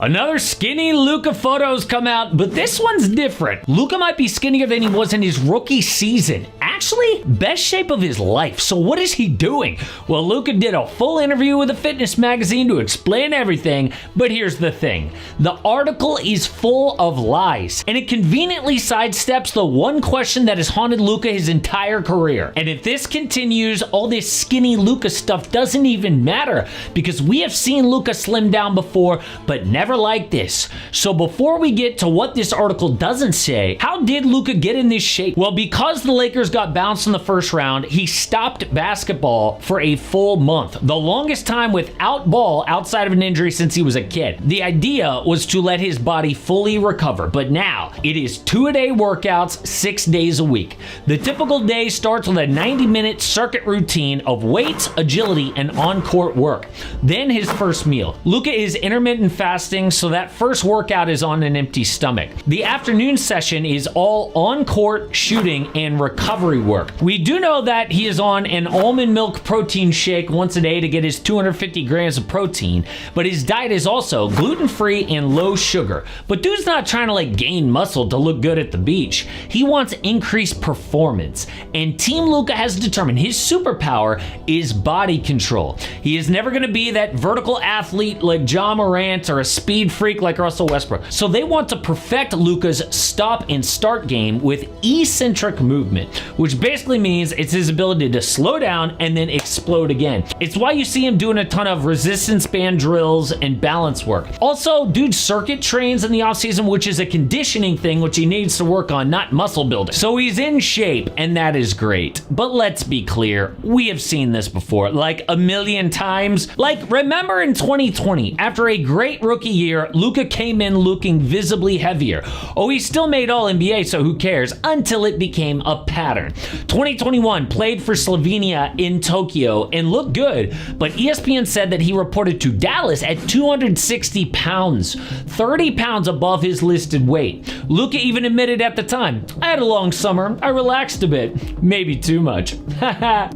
Another Skinny Luka photos come out, but this one's different. Luka might be skinnier than he was in his rookie season. Actually, best shape of his life. So what is he doing? Well, Luka did a full interview with a fitness magazine to explain everything, but here's the thing. The article is full of lies, and it conveniently sidesteps the one question that has haunted Luka his entire career. And if this continues, all this Skinny Luka stuff doesn't even matter, because we have seen Luka slim down before, but never like this. So before we get to what this article doesn't say, how did Luka get in this shape? Well, because the Lakers got bounced in the first round, he stopped basketball for a full month, the longest time without ball outside of an injury since he was a kid. The idea was to let his body fully recover, but now it is 2-a-day workouts 6 days a week. The typical day starts with a 90-minute circuit routine of weights, agility, and on-court work. Then his first meal. Luka is intermittent fasting, so that first workout is on an empty stomach. The afternoon session is all on-court shooting and recovery work. We do know that he is on an almond milk protein shake once a day to get his 250 grams of protein, but his diet is also gluten-free and low sugar. But dude's not trying to gain muscle to look good at the beach. He wants increased performance, and Team Luka has determined his superpower is body control. He is never going to be that vertical athlete like Ja Morant or a speed freak like Russell Westbrook. So they want to perfect Luka's stop and start game with eccentric movement, which basically means it's his ability to slow down and then explode again. It's why you see him doing a ton of resistance band drills and balance work. Also, dude circuit trains in the offseason, which is a conditioning thing which he needs to work on, not muscle building. So he's in shape, and that is great. But let's be clear, we have seen this before, like a million times. Remember in 2020, after a great rookie year, Luka came in looking visibly heavier. Oh, he still made All-NBA, so who cares? Until it became a pattern. 2021, played for Slovenia in Tokyo and looked good, but ESPN said that he reported to Dallas at 260 pounds, 30 pounds above his listed weight. Luka even admitted at the time, I had a long summer, I relaxed a bit, maybe too much.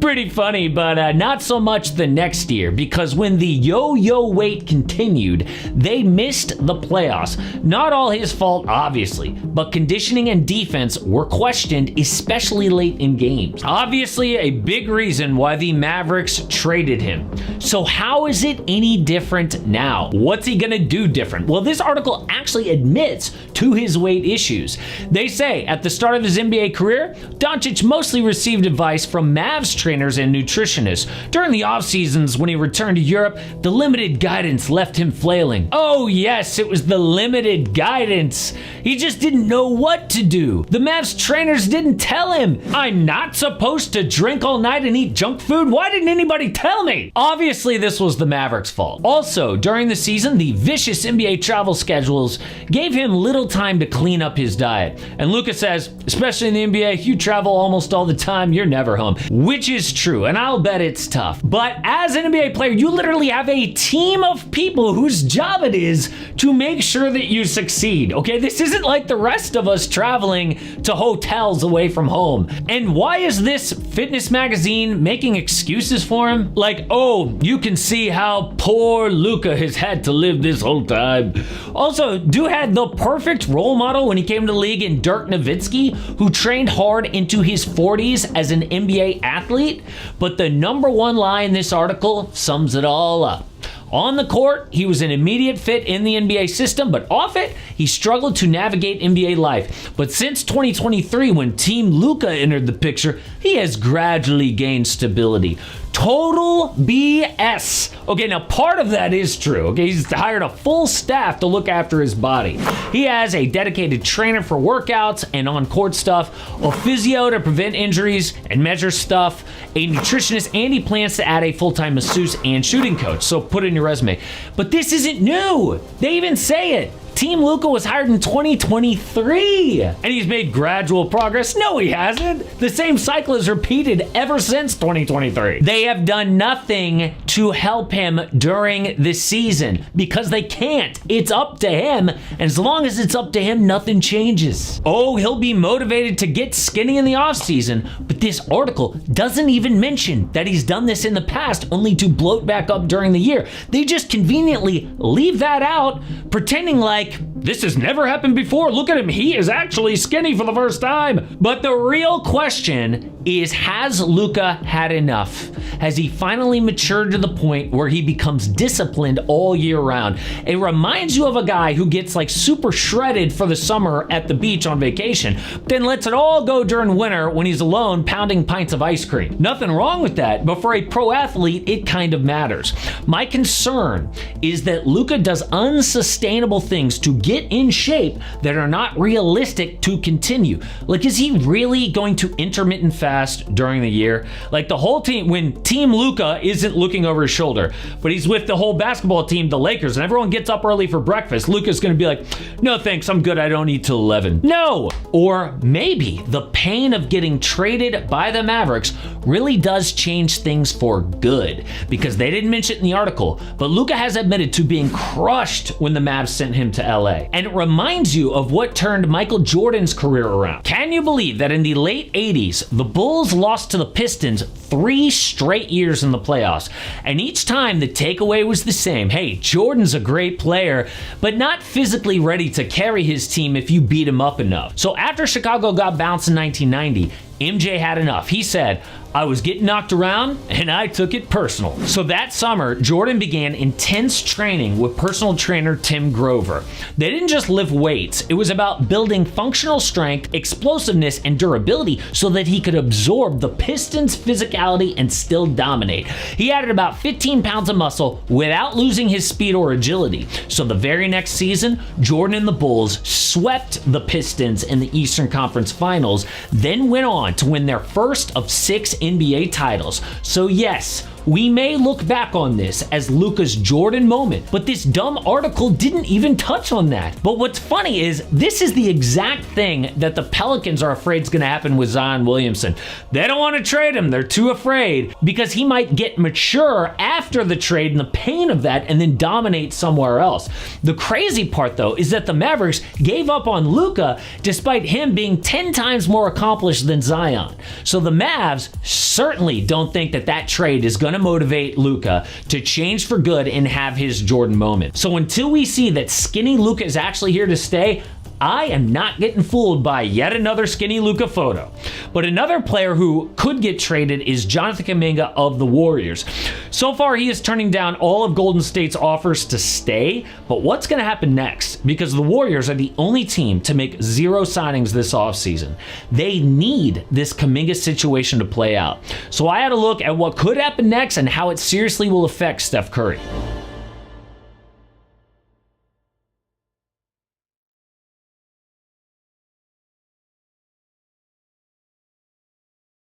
Pretty funny, but not so much the next year, because when the yo-yo weight continued, they missed the playoffs. Not all his fault, obviously, but conditioning and defense were questioned, especially late in games. Obviously, a big reason why the Mavericks traded him. So how is it any different now? What's he gonna do different? Well, this article actually admits to his weight issues. They say at the start of his NBA career, Doncic mostly received advice from Mavs trainers and nutritionists. During the off seasons when he returned to Europe, the limited guidance left him flailing. Oh yes, it was the limited guidance. He just didn't know what to do. The Mavs trainers didn't tell him, I'm not supposed to drink all night and eat junk food? Why didn't anybody tell me? Obviously, this was the Mavericks' fault. Also, during the season, the vicious NBA travel schedules gave him little time to clean up his diet. And Luka says, especially in the NBA, you travel almost all the time, you're never home. Which is true, and I'll bet it's tough. But as an NBA player, you literally have a team of people whose job it is to make sure that you succeed, okay? This isn't like the rest of us traveling to hotels away from home. And why is this fitness magazine making excuses for him? Oh, you can see how poor Luka has had to live this whole time. Also, dude had the perfect role model when he came to the league in Dirk Nowitzki, who trained hard into his 40s as an NBA athlete. But the number one lie in this article sums it all up. On the court, he was an immediate fit in the NBA system, but off it, he struggled to navigate NBA life. But since 2023, when Team Luka entered the picture, he has gradually gained stability. Total BS. Okay, now part of that is true. Okay, he's hired a full staff to look after his body. He has a dedicated trainer for workouts and on-court stuff, a physio to prevent injuries and measure stuff, a nutritionist, and he plans to add a full-time masseuse and shooting coach. So put it in your resume. But this isn't new. They even say it. Team Luka was hired in 2023, and he's made gradual progress. No, he hasn't. The same cycle is repeated ever since 2023. They have done nothing to help him during this season because they can't. It's up to him, and as long as it's up to him, nothing changes. Oh, he'll be motivated to get skinny in the offseason, but this article doesn't even mention that he's done this in the past only to bloat back up during the year. They just conveniently leave that out, pretending like this has never happened before. Look at him. He is actually skinny for the first time. But the real question is, has Luka had enough? Has he finally matured to the point where he becomes disciplined all year round? It reminds you of a guy who gets like super shredded for the summer at the beach on vacation, then lets it all go during winter when he's alone pounding pints of ice cream. Nothing wrong with that, but for a pro athlete, it kind of matters. My concern is that Luka does unsustainable things to get in shape that are not realistic to continue. Like, is he really going to intermittent fast during the year? Like the whole team, when Team Luka isn't looking over his shoulder, but he's with the whole basketball team, the Lakers, and everyone gets up early for breakfast, Luka's gonna be like, no thanks, I'm good, I don't eat till 11. No! Or maybe the pain of getting traded by the Mavericks really does change things for good, because they didn't mention it in the article, but Luka has admitted to being crushed when the Mavs sent him to LA. And it reminds you of what turned Michael Jordan's career around. Can you believe that in the late 80s, the Bulls lost to the Pistons 3 straight years in the playoffs? And each time the takeaway was the same. Hey, Jordan's a great player, but not physically ready to carry his team if you beat him up enough. So after Chicago got bounced in 1990, MJ had enough. He said, I was getting knocked around and I took it personal. So that summer, Jordan began intense training with personal trainer Tim Grover. They didn't just lift weights. It was about building functional strength, explosiveness, and durability so that he could absorb the Pistons' physicality and still dominate. He added about 15 pounds of muscle without losing his speed or agility. So the very next season, Jordan and the Bulls swept the Pistons in the Eastern Conference Finals, then went on to win their first of 6 NBA titles. So yes, we may look back on this as Luka's Jordan moment, but this dumb article didn't even touch on that. But what's funny is this is the exact thing that the Pelicans are afraid is going to happen with Zion Williamson. They don't want to trade him. They're too afraid because he might get mature after the trade and the pain of that and then dominate somewhere else. The crazy part though is that the Mavericks gave up on Luka despite him being 10 times more accomplished than Zion. So the Mavs certainly don't think that that trade is going to motivate Luka to change for good and have his Jordan moment. So until we see that Skinny Luka is actually here to stay, I am not getting fooled by yet another Skinny Luka photo. But another player who could get traded is Jonathan Kuminga of the Warriors. So far, he is turning down all of Golden State's offers to stay, but what's going to happen next? Because the Warriors are the only team to make 0 signings this offseason. They need this Kuminga situation to play out. So I had a look at what could happen next and how it seriously will affect Steph Curry.